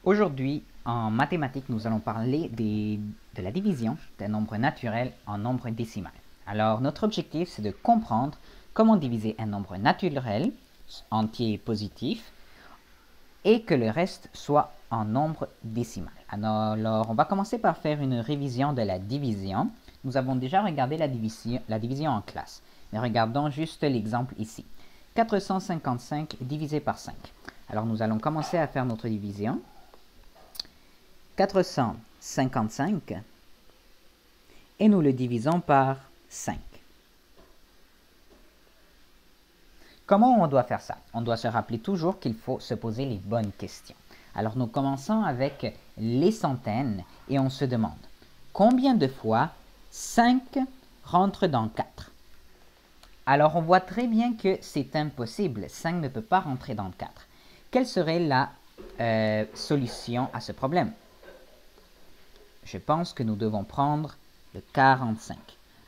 Aujourd'hui, en mathématiques, nous allons parler de la division d'un nombre naturel en nombre décimal. Alors, notre objectif, c'est de comprendre comment diviser un nombre naturel, entier et positif, et que le reste soit en nombre décimal. Alors, on va commencer par faire une révision de la division. Nous avons déjà regardé la division en classe, mais regardons juste l'exemple ici. 455 divisé par 5. Alors, nous allons commencer à faire notre division. 455 et nous le divisons par 5. Comment on doit faire ça? On doit se rappeler toujours qu'il faut se poser les bonnes questions. Alors nous commençons avec les centaines et on se demande combien de fois 5 rentre dans 4? Alors on voit très bien que c'est impossible, 5 ne peut pas rentrer dans 4. Quelle serait la solution à ce problème? Je pense que nous devons prendre le 45.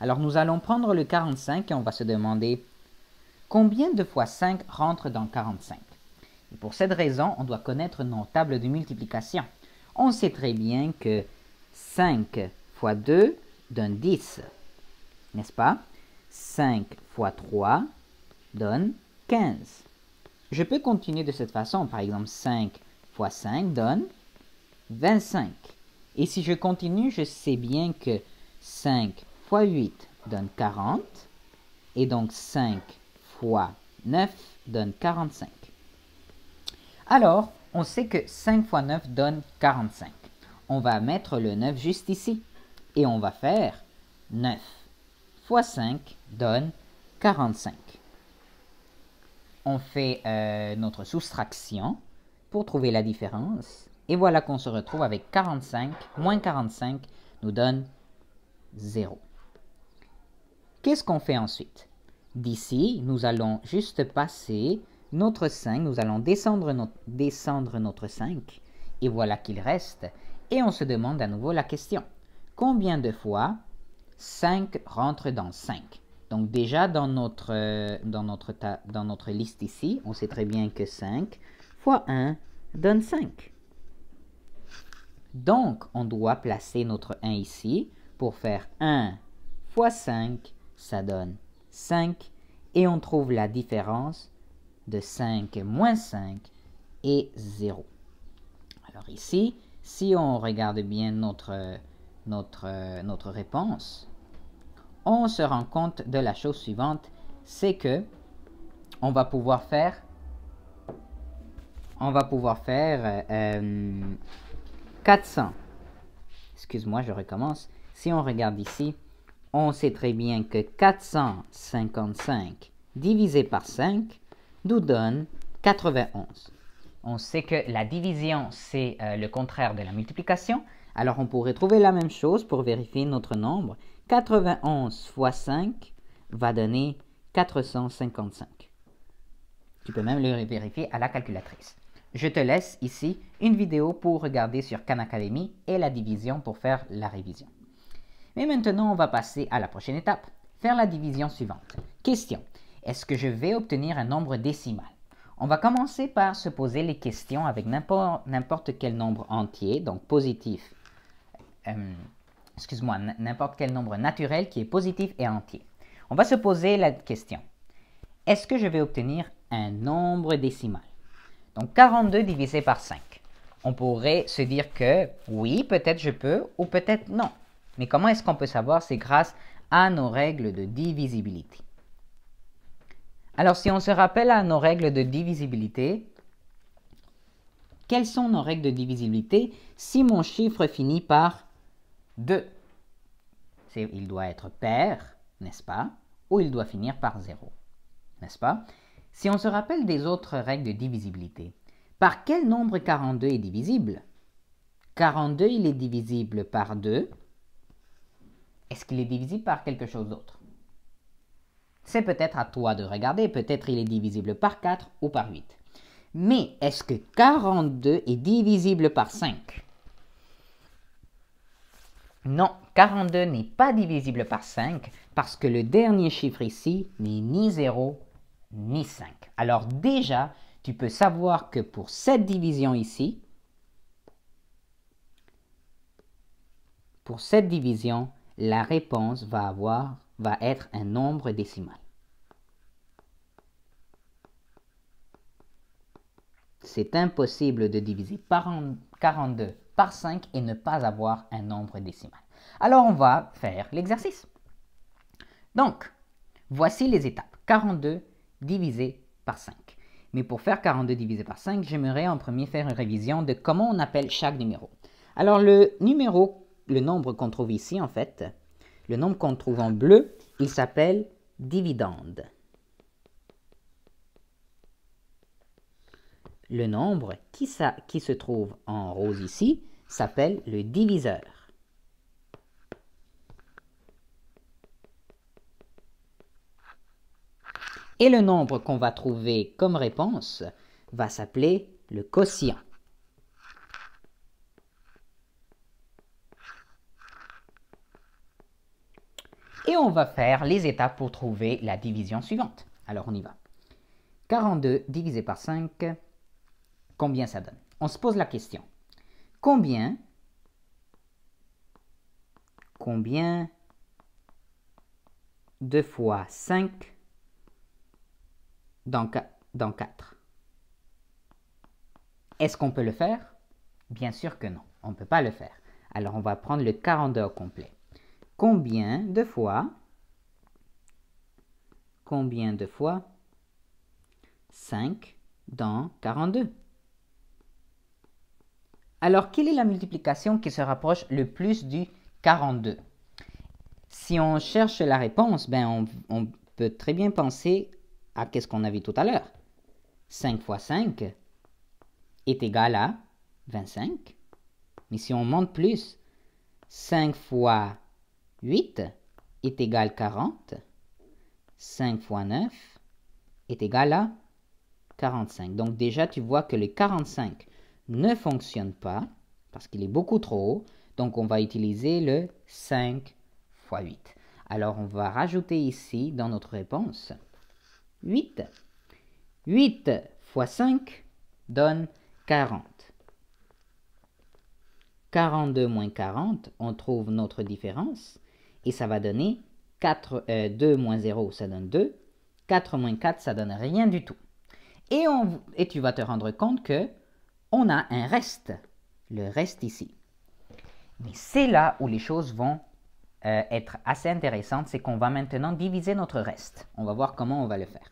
Alors nous allons prendre le 45 et on va se demander combien de fois 5 rentre dans 45. Et pour cette raison, on doit connaître nos tables de multiplication. On sait très bien que 5 fois 2 donne 10, n'est-ce pas? 5 fois 3 donne 15. Je peux continuer de cette façon. Par exemple, 5 fois 5 donne 25. Et si je continue, je sais bien que 5 fois 8 donne 40. Et donc 5 fois 9 donne 45. Alors, on sait que 5 fois 9 donne 45. On va mettre le 9 juste ici. Et on va faire 9 fois 5 donne 45. On fait notre soustraction pour trouver la différence. Et voilà qu'on se retrouve avec 45 moins 45 nous donne 0. Qu'est-ce qu'on fait ensuite? D'ici, nous allons juste passer notre 5, nous allons descendre notre 5, et voilà qu'il reste. Et on se demande à nouveau la question. Combien de fois 5 rentre dans 5? Donc déjà, dans notre liste ici, on sait très bien que 5 fois 1 donne 5. Donc, on doit placer notre 1 ici pour faire 1 fois 5, ça donne 5. Et on trouve la différence de 5 moins 5 et 0. Alors ici, si on regarde bien notre réponse, on se rend compte de la chose suivante, c'est que on va pouvoir faire 400. Excuse-moi, je recommence. Si on regarde ici, on sait très bien que 455 divisé par 5 nous donne 91. On sait que la division, c'est le contraire de la multiplication. Alors, on pourrait trouver la même chose pour vérifier notre nombre. 91 fois 5 va donner 455. Tu peux même le vérifier à la calculatrice. Je te laisse ici une vidéo pour regarder sur Khan Academy et la division pour faire la révision. Mais maintenant, on va passer à la prochaine étape, faire la division suivante. Question, est-ce que je vais obtenir un nombre décimal? On va commencer par se poser les questions avec n'importe quel nombre entier, donc positif, n'importe quel nombre naturel qui est positif et entier. On va se poser la question, est-ce que je vais obtenir un nombre décimal? Donc 42 divisé par 5. On pourrait se dire que oui, peut-être je peux ou peut-être non. Mais comment est-ce qu'on peut savoir? C'est grâce à nos règles de divisibilité. Alors, si on se rappelle à nos règles de divisibilité, quelles sont nos règles de divisibilité si mon chiffre finit par 2? Il doit être pair, n'est-ce pas? Ou il doit finir par 0, n'est-ce pas? Si on se rappelle des autres règles de divisibilité, par quel nombre 42 est divisible? 42, il est divisible par 2. Est-ce qu'il est divisible par quelque chose d'autre? C'est peut-être à toi de regarder, peut-être il est divisible par 4 ou par 8. Mais est-ce que 42 est divisible par 5? Non, 42 n'est pas divisible par 5 parce que le dernier chiffre ici n'est ni 0 ni 5. Alors déjà, tu peux savoir que pour cette division ici, Pour cette division, la réponse va être un nombre décimal. C'est impossible de diviser 42 par 5 et ne pas avoir un nombre décimal. Alors, on va faire l'exercice. Donc, voici les étapes. 42 divisé par 5. Mais pour faire 42 divisé par 5, j'aimerais en premier faire une révision de comment on appelle chaque numéro. Alors, le nombre qu'on trouve ici, en fait, le nombre qu'on trouve en bleu, il s'appelle dividende. Le nombre qui se trouve en rose ici s'appelle le diviseur. Et le nombre qu'on va trouver comme réponse va s'appeler le quotient. Et on va faire les étapes pour trouver la division suivante. Alors on y va. 42 divisé par 5, combien ça donne? On se pose la question. Combien de fois 5 dans 4? Est-ce qu'on peut le faire? Bien sûr que non, on ne peut pas le faire. Alors on va prendre le 42 au complet. Combien de fois 5 dans 42? Alors, quelle est la multiplication qui se rapproche le plus du 42? Si on cherche la réponse, on peut très bien penser à ce qu'on a vu tout à l'heure. 5 fois 5 est égal à 25. Mais si on monte plus, 5 fois 8 est égal à 40. 5 fois 9 est égal à 45. Donc déjà, tu vois que le 45 ne fonctionne pas parce qu'il est beaucoup trop haut. Donc, on va utiliser le 5 fois 8. Alors, on va rajouter ici, dans notre réponse, 8. 8 fois 5 donne 40. 42 moins 40, on trouve notre différence. Et ça va donner 2 moins 0, ça donne 2. 4 moins 4, ça donne rien du tout. Et tu vas te rendre compte que on a un reste. Le reste ici. Mais c'est là où les choses vont être assez intéressantes. C'est qu'on va maintenant diviser notre reste. On va voir comment on va le faire.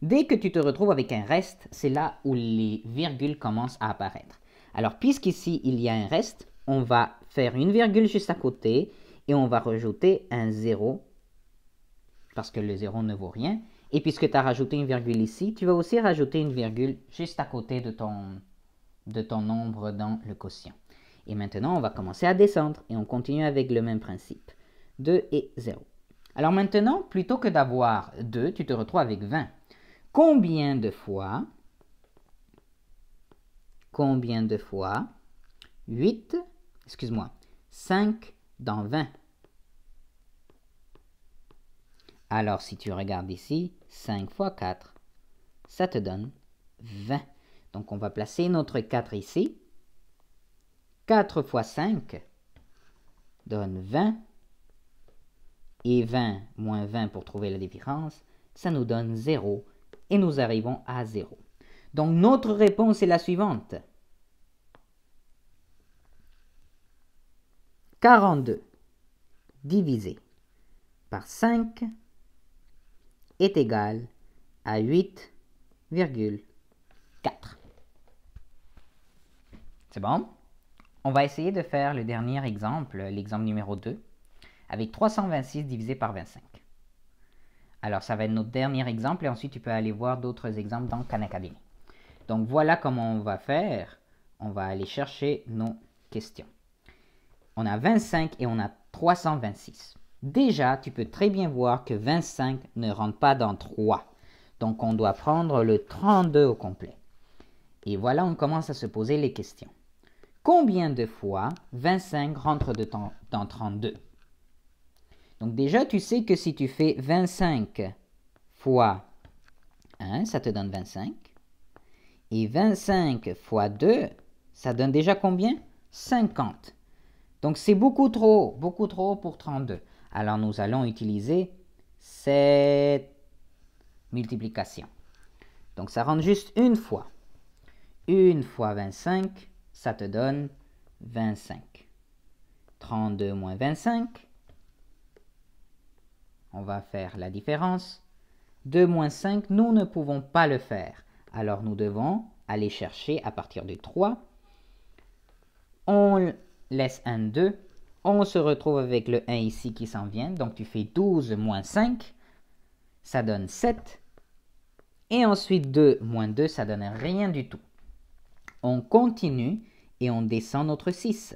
Dès que tu te retrouves avec un reste, c'est là où les virgules commencent à apparaître. Alors, puisqu'ici, il y a un reste, on va faire une virgule juste à côté et on va rajouter un 0 parce que le 0 ne vaut rien. Et puisque tu as rajouté une virgule ici, tu vas aussi rajouter une virgule juste à côté de ton nombre dans le quotient. Et maintenant, on va commencer à descendre et on continue avec le même principe. 2 et 0. Alors maintenant, plutôt que d'avoir 2, tu te retrouves avec 20. Combien de fois 5 dans 20? Alors, si tu regardes ici, 5 fois 4, ça te donne 20. Donc, on va placer notre 4 ici. 4 fois 5 donne 20. Et 20 moins 20 pour trouver la différence, ça nous donne 0. Et nous arrivons à 0. Donc, notre réponse est la suivante. 42 divisé par 5 est égal à 8,4. C'est bon? On va essayer de faire le dernier exemple, l'exemple numéro 2, avec 326 divisé par 25. Alors, ça va être notre dernier exemple et ensuite tu peux aller voir d'autres exemples dans Khan Academy. Donc, voilà comment on va faire. On va aller chercher nos questions. On a 25 et on a 326. Déjà, tu peux très bien voir que 25 ne rentre pas dans 3. Donc, on doit prendre le 32 au complet. Et voilà, on commence à se poser les questions. Combien de fois 25 rentre dans 32? Donc déjà, tu sais que si tu fais 25 fois 1, ça te donne 25. Et 25 fois 2, ça donne déjà combien? 50. Donc c'est beaucoup trop pour 32. Alors nous allons utiliser cette multiplication. Donc ça rentre juste une fois. 1 fois 25, ça te donne 25. 32 moins 25, on va faire la différence. 2 moins 5, nous ne pouvons pas le faire. Alors nous devons aller chercher à partir de 3. On laisse un 2. On se retrouve avec le 1 ici qui s'en vient. Donc tu fais 12 moins 5, ça donne 7. Et ensuite 2 moins 2, ça donne rien du tout. On continue et on descend notre 6.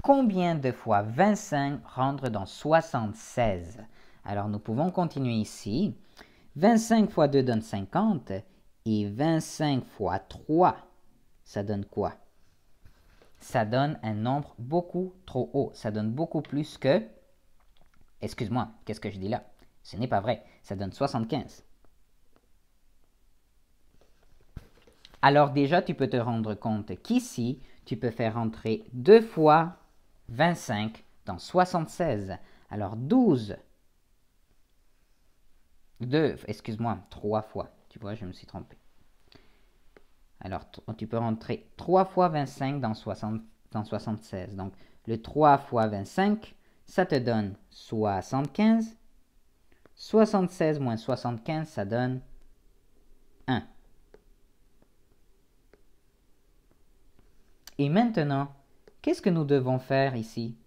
Combien de fois 25 rentre dans 76? Alors nous pouvons continuer ici. 25 fois 2 donne 50 et 25 fois 3, ça donne quoi? Ça donne un nombre beaucoup trop haut. Ça donne beaucoup plus que... Excuse-moi, qu'est-ce que je dis là? Ce n'est pas vrai. Ça donne 75. Alors déjà, tu peux te rendre compte qu'ici, tu peux faire entrer 2 fois 25 dans 76. Alors 12. 3 fois. Tu vois, je me suis trompé. Alors, tu peux rentrer 3 fois 25 dans 76. Donc, le 3 fois 25, ça te donne 75. 76 moins 75, ça donne 1. Et maintenant, qu'est-ce que nous devons faire ici?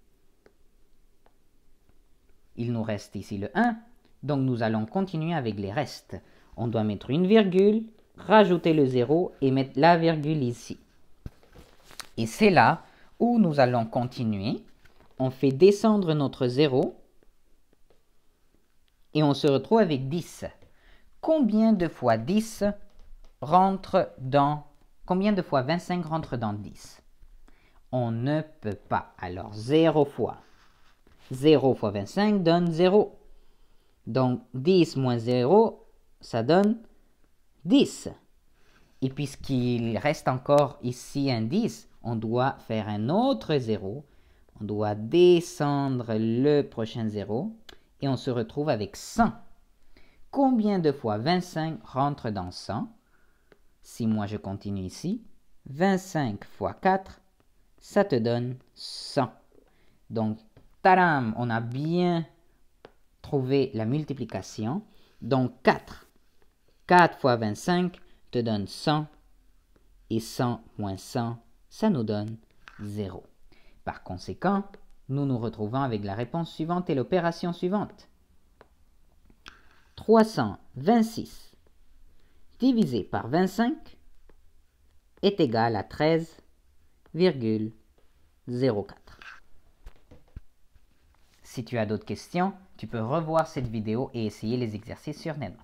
Il nous reste ici le 1. Donc, nous allons continuer avec les restes. On doit mettre une virgule, rajouter le 0 et mettre la virgule ici. Et c'est là où nous allons continuer. On fait descendre notre 0 et on se retrouve avec 10. Combien de fois 10 rentre dans... Combien de fois 25 rentre dans 10? On ne peut pas. Alors 0 fois 25 donne 0. Donc 10 moins 0, ça donne 10. Et puisqu'il reste encore ici un 10, on doit faire un autre 0. On doit descendre le prochain 0 et on se retrouve avec 100. Combien de fois 25 rentre dans 100? Si moi je continue ici, 25 fois 4, ça te donne 100. Donc, tadam, on a bien trouvé la multiplication. Donc 4. 4 fois 25 te donne 100. Et 100 moins 100, ça nous donne 0. Par conséquent, nous nous retrouvons avec la réponse suivante et l'opération suivante. 326 divisé par 25 est égal à 13,04. Si tu as d'autres questions, tu peux revoir cette vidéo et essayer les exercices sur Netman.